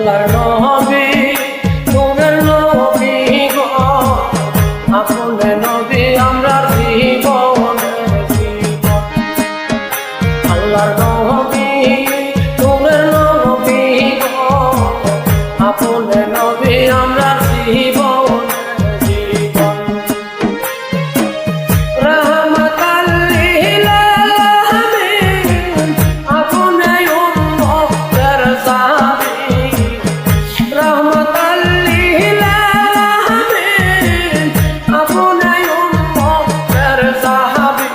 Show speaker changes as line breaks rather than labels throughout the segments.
আল্লাহর নবী নূরের নবী গো আপন নবী আমরা জীবনের জীবন আল্লাহর নবী নূরের নবী গো আপন নবী আমরা জীবনের জীবন রহমতাল লিল আলামিন আপন উম্মতের সাহাবী রহমতাল লিল আলামিন আপন উম্মতের সাহাবী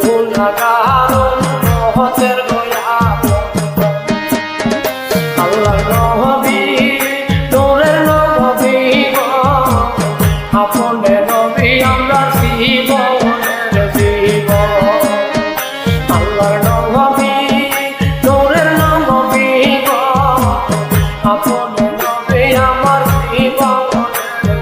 গুনাহগার উম্মতের আল্লাহর নবী নূরের নবী গো আপন নবী আমরা জীবনের জীবন আল্লাহর নবী নূরের নবী গো আপন নবী আমার জীবনের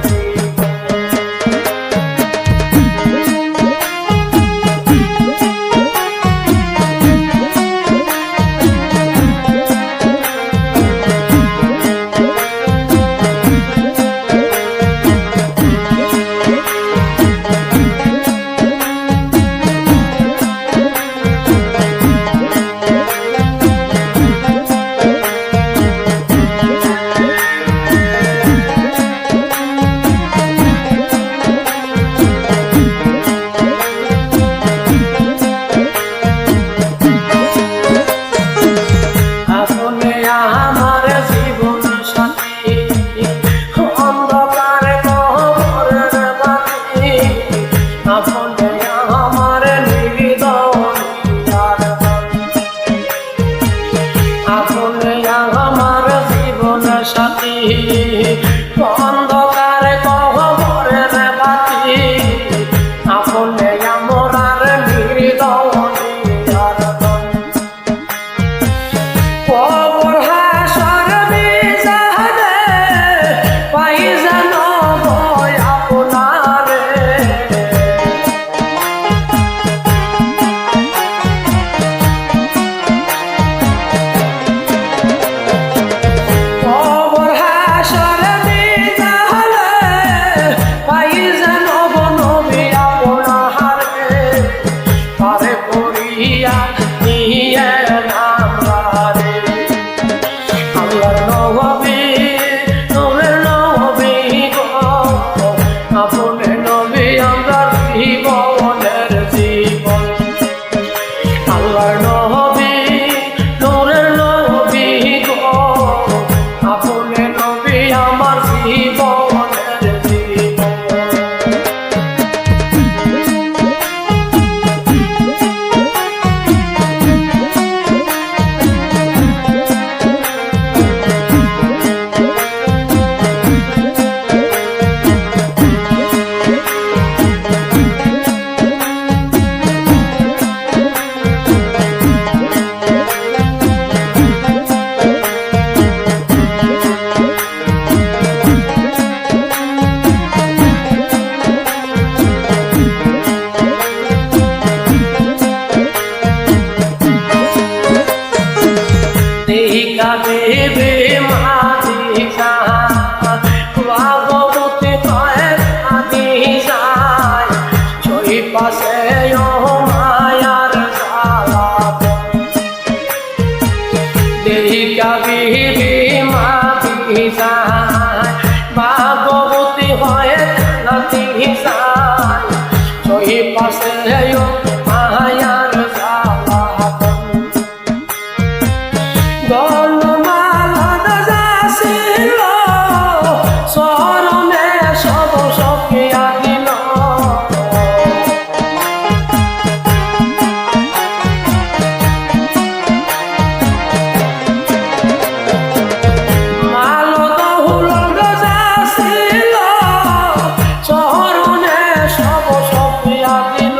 আপনে আমার জীবন সাথী অন্ধকার কবরের বাতি আপনে আমার নির্দয়ার আপনে আমার জীবন সাথী অন্ধকার কবরের বাতি আপনে আমার নির্দয়ার কবর হাসর মিজানে পাই যেন ভয় আপনারে কবর হাসর মিজানে পাই যেন নবী আপনারে পারে করিয়া নিয়ে নামরে আল্লাহর নবী নূরের নবী গো আপন নবী আমরা জীবনের জীবন আল্লাহর নবী নূরের নবী গো আপন নবী আমার জীবনের জীবন দেখা দেবে মাদিসা ভাগবতী কয়েক আদিসায় ছই পাশে ও মায়ার সালা দেখা দেবে মাদিসা ভাগবতী কয়েক আদিসায় ছই পাশে ও মায়ার সালা গণমালা যাছিল স্মরণে সব সখিয়া দিল মালত হুলঙ্গ যাছিল স্মরণে সব সখিয়া দিল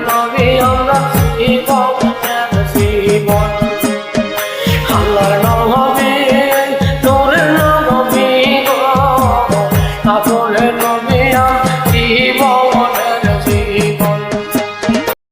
নবী আমরা জীবন জীবন